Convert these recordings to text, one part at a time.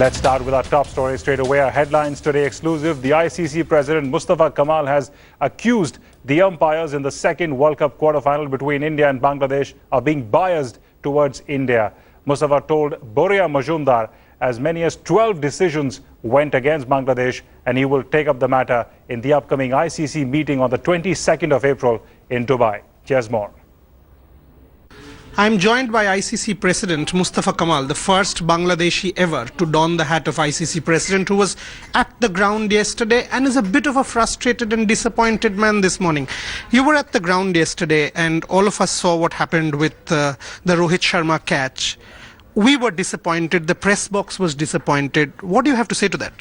Let's start with our top story straight away. Our headlines today exclusive. The ICC President Mustafa Kamal has accused the umpires in the second World Cup quarter-final between India and Bangladesh of being biased towards India. Mustafa told Boria Majumdar as many as 12 decisions went against Bangladesh, and he will take up the matter in the upcoming ICC meeting on the 22nd of April in Dubai. Here's more. I'm joined by ICC President Mustafa Kamal, the first Bangladeshi ever to don the hat of ICC President, who was at the ground yesterday and is a bit of a frustrated and disappointed man this morning. You were at the ground yesterday and all of us saw what happened with the Rohit Sharma catch. We were disappointed, the press box was disappointed. What do you have to say to that?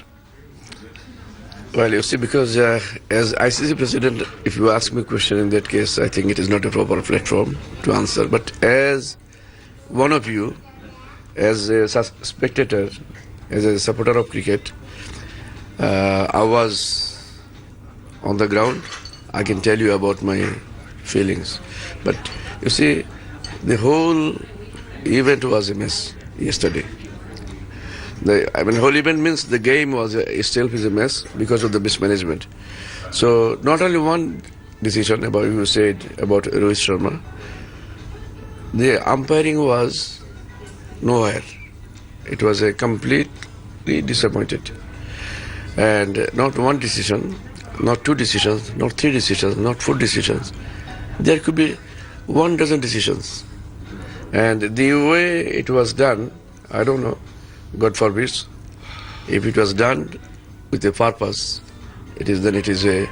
Well, you see, because as ICC President, if you ask me a question in that case, I think it is not a proper platform to answer. But as one of you, as a spectator, as a supporter of cricket, I was on the ground. I can tell you about my feelings. But you see, the whole event was a mess yesterday. Whole event means the game was itself is a mess because of the mismanagement. So not only one decision about you said about Rohit Sharma, the umpiring was nowhere. It was a completely disappointed, and not one decision, not two decisions, not three decisions, not four decisions. There could be 1 dozen decisions, and the way it was done, I don't know. God forbid, if it was done with a purpose, it is a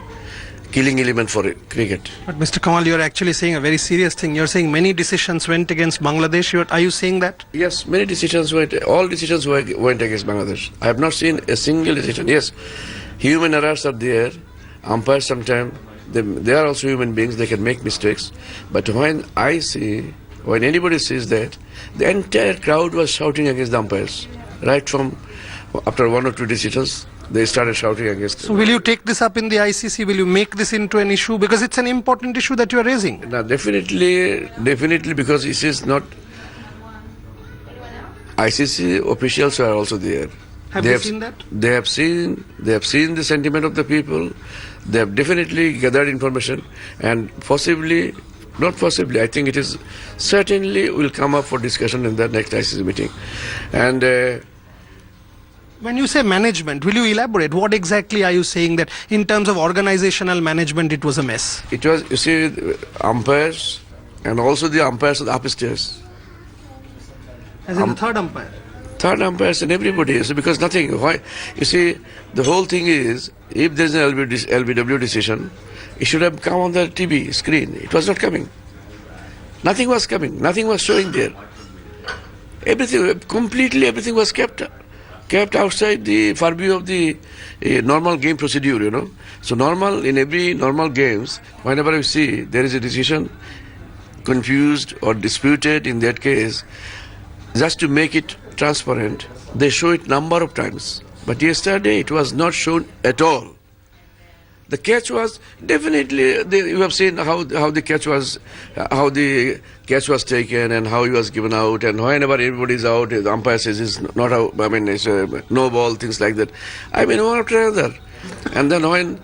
killing element for cricket. But Mr. Kamal, you are actually saying a very serious thing. You are saying many decisions went against Bangladesh. Are you saying that? Yes, many decisions went. All decisions went against Bangladesh. I have not seen a single decision. Yes, human errors are there. Umpires sometimes they are also human beings. They can make mistakes. But when anybody sees that, the entire crowd was shouting against the umpires. Right from after 1 or 2 decisions, they started shouting against. So will you take this up in the ICC? Will you make this into an issue? Because it's an important issue that you are raising. No, definitely, because this is not. ICC officials are also there. Have you seen that? They have seen the sentiment of the people. They have definitely gathered information, and possibly. Not possibly. I think it is certainly will come up for discussion in the next ICC meeting. And when you say management, will you elaborate? What exactly are you saying that in terms of organizational management, it was a mess? It was, you see, umpires and also the umpires upstairs. As in the third umpire? Third umpires and everybody. So because nothing. Why? You see, the whole thing is, if there is an LBW decision, it should have come on the TV screen. It was not coming. Nothing was coming. Nothing was showing there. Everything was kept outside the purview of the normal game procedure, you know. So in every normal games, whenever you see there is a decision confused or disputed, in that case, just to make it transparent, they show it number of times. But yesterday it was not shown at all. The catch was definitely. You have seen how the catch was taken and how he was given out, and whenever everybody is out, the umpire says it's not out. I mean, it's no ball, things like that. I mean, one after another. And then when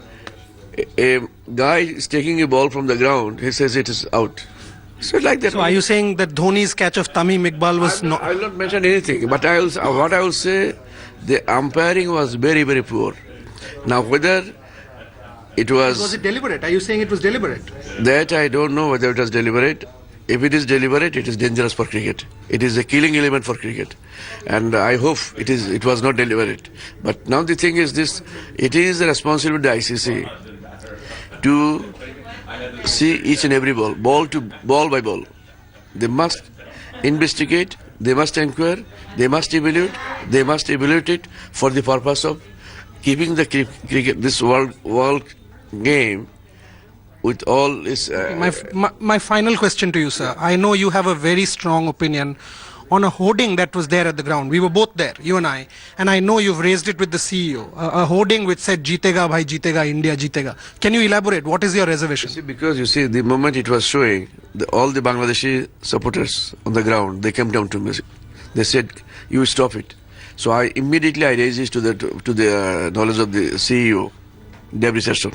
a guy is taking a ball from the ground, he says it is out. So like that. So are you saying that Dhoni's catch of Tamim Iqbal was not? I will not mention anything, but what I will say, the umpiring was very, very poor. Now whether was it deliberate? Are you saying it was deliberate? That I don't know whether it was deliberate. If it is deliberate, it is dangerous for cricket. It is a killing element for cricket. And I hope it was not deliberate. But now the thing is this, it is the responsibility of the ICC to see each and every ball by ball. They must investigate, they must inquire, they must evaluate it for the purpose of keeping the cricket, this world game with all its... My final question to you, sir. I know you have a very strong opinion on a hoarding that was there at the ground. We were both there, you and I know you've raised it with the CEO. A hoarding which said, Jeetega bhai jeetega, India jeetega. Can you elaborate? What is your reservation? Because you see, the moment it was showing, all the Bangladeshi supporters on the ground, they came down to me. They said, you stop it. So I immediately raised this to the knowledge of the CEO, Deputy Session.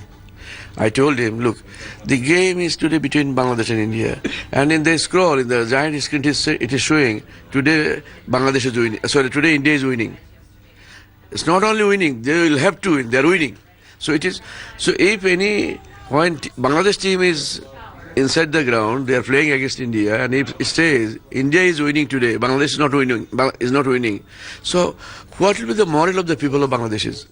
I told him, look, the game is today between Bangladesh and India, and in the scroll, in the giant screen, it is showing today Bangladesh is winning. Sorry, today India is winning. It's not only winning; they will have to win. They are winning. So it is. So if when Bangladesh team is inside the ground, they are playing against India, and if it says India is winning today, Bangladesh is not winning. So what will be the moral of the people of Bangladesh?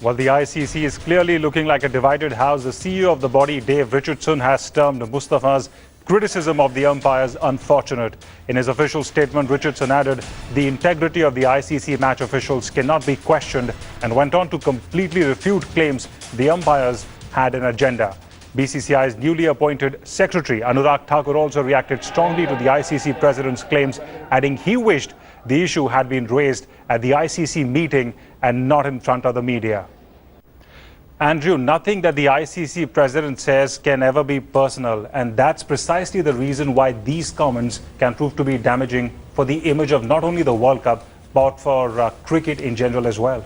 Well, the ICC is clearly looking like a divided house. The CEO of the body, Dave Richardson, has termed Mustafa's criticism of the umpires unfortunate. In his official statement, Richardson added, the integrity of the ICC match officials cannot be questioned, and went on to completely refute claims the umpires had an agenda. BCCI's newly appointed secretary, Anurag Thakur, also reacted strongly to the ICC president's claims, adding he wished the issue had been raised at the ICC meeting and not in front of the media. Andrew, nothing that the ICC president says can ever be personal, and that's precisely the reason why these comments can prove to be damaging for the image of not only the World Cup, but for cricket in general as well.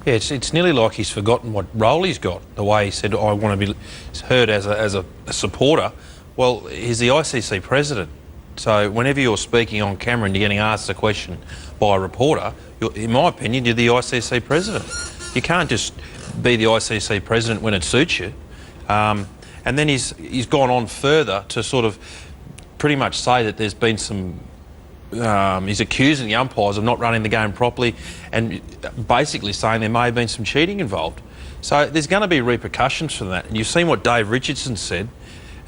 Yeah, it's nearly like he's forgotten what role he's got, the way he said, I want to be heard as a supporter. Well, he's the ICC president. So whenever you're speaking on camera and you're getting asked a question by a reporter, in my opinion, you're the ICC president. You can't just be the ICC president when it suits you. And then he's gone on further to sort of pretty much say that there's been some... he's accusing the umpires of not running the game properly and basically saying there may have been some cheating involved. So there's going to be repercussions from that. And you've seen what Dave Richardson said,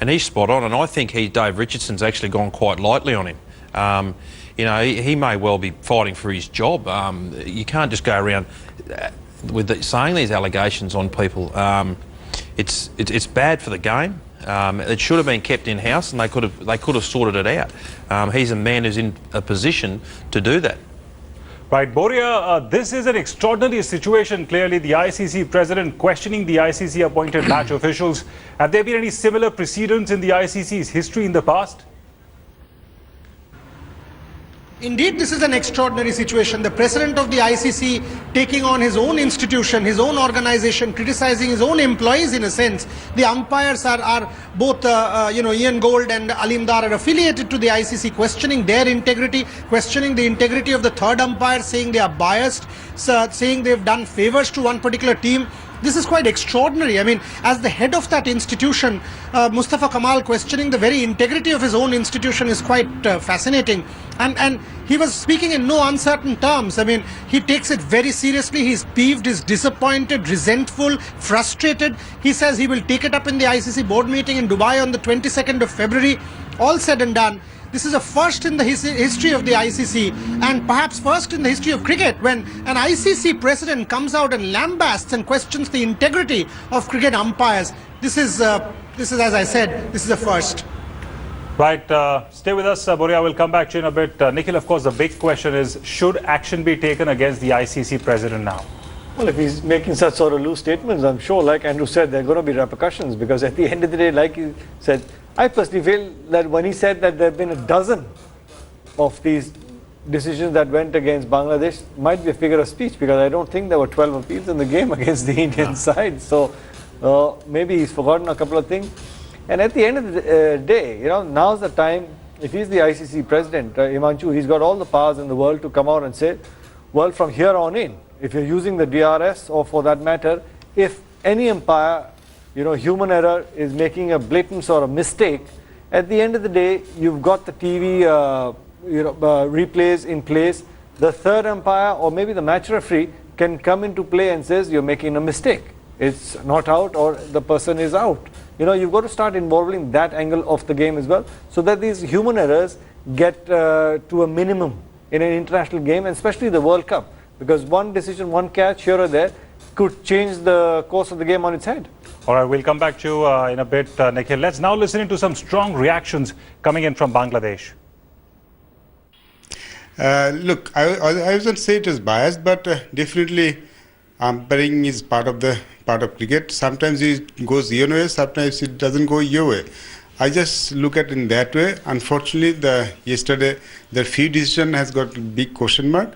and he's spot on, and I think Dave Richardson's actually gone quite lightly on him. You know, he may well be fighting for his job. You can't just go around with saying these allegations on people. It's bad for the game. It should have been kept in-house, and they could have sorted it out. He's a man who's in a position to do that. Right, Boria, this is an extraordinary situation. Clearly, the ICC president questioning the ICC appointed match officials. Have there been any similar precedents in the ICC's history in the past? Indeed, this is an extraordinary situation. The president of the ICC taking on his own institution, his own organization, criticizing his own employees in a sense. The umpires are both, Ian Gold and Alim Dar are affiliated to the ICC, questioning their integrity, questioning the integrity of the third umpire, saying they are biased, saying they've done favors to one particular team. This is quite extraordinary. I mean, as the head of that institution, Mustafa Kamal questioning the very integrity of his own institution is quite fascinating. And he was speaking in no uncertain terms. I mean, he takes it very seriously. He's peeved, he's disappointed, resentful, frustrated. He says he will take it up in the ICC board meeting in Dubai on the 22nd of February. All said and done, this is a first in the history of the ICC, and perhaps first in the history of cricket, when an ICC president comes out and lambasts and questions the integrity of cricket umpires. This is, as I said, this is a first. Right, stay with us, Boria. We'll come back to you in a bit. Nikhil, of course, the big question is, should action be taken against the ICC president now? Well, if he's making such sort of loose statements, I'm sure, like Andrew said, there are going to be repercussions, because at the end of the day, like he said, I personally feel that when he said that there have been a dozen of these decisions that went against Bangladesh, might be a figure of speech, because I don't think there were 12 appeals in the game against the Indian side. So maybe he's forgotten a couple of things. And at the end of the day, now's the time. If he's the ICC president, Himanshu, he's got all the powers in the world to come out and say, well, from here on in, if you're using the DRS, or for that matter, if any umpire, human error is making a blatant sort of mistake, at the end of the day, you've got the TV replays in place. The third umpire, or maybe the match referee, can come into play and says you're making a mistake. It's not out, or the person is out. You've got to start involving that angle of the game as well, so that these human errors get to a minimum in an international game, and especially the World Cup, because one decision, one catch here or there could change the course of the game on its head. All right, we'll come back to you in a bit, Nikhil. Let's now listen into some strong reactions coming in from Bangladesh. Look, I wouldn't say it is biased, but definitely umpiring is part of cricket. Sometimes it goes your way, sometimes it doesn't go your way. I just look at it in that way. Unfortunately, yesterday the few decision has got big question mark,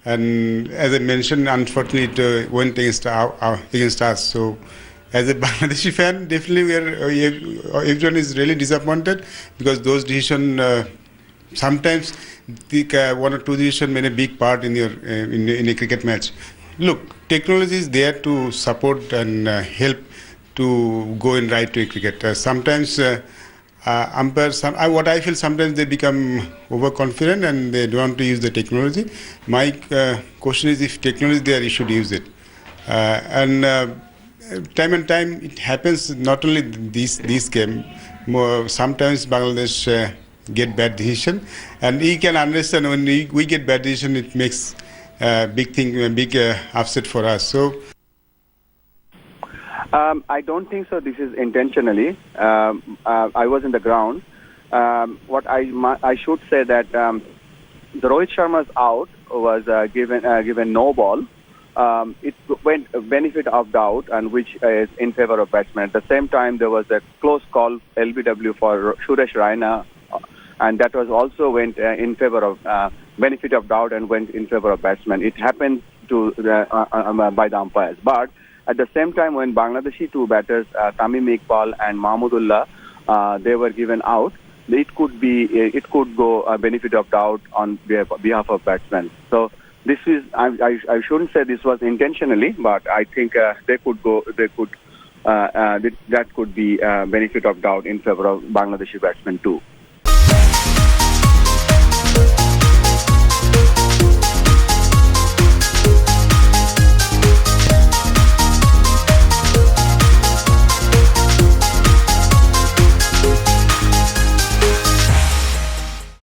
and as I mentioned, unfortunately it went against us. So, as a Bangladeshi fan, definitely everyone is really disappointed because those decisions sometimes one or two decisions made a big part in in a cricket match. Look, technology is there to support and help to go in right way cricket. Sometimes umpires, what I feel, sometimes they become overconfident and they don't want to use the technology. My question is, if technology is there, you should use it. Time and time it happens. Not only this game, sometimes Bangladesh get bad decision, and you can understand when we get bad decision, it makes big upset for us. So. I don't think so. This is intentionally. I was in the ground. What I should say that the Rohit Sharma's out was given no ball. It went benefit of doubt, and which is in favor of batsman. At the same time, there was a close call LBW for Suresh Raina, and that was also went in favor of benefit of doubt and went in favor of batsman. It happened to by the umpires, but at the same time, when Bangladeshi two batters, Tamim Iqbal and Mahmudullah, they were given out, it could go benefit of doubt on behalf of batsmen. So this is, I shouldn't say this was intentionally, but I think that could be benefit of doubt in favor of Bangladeshi batsmen too.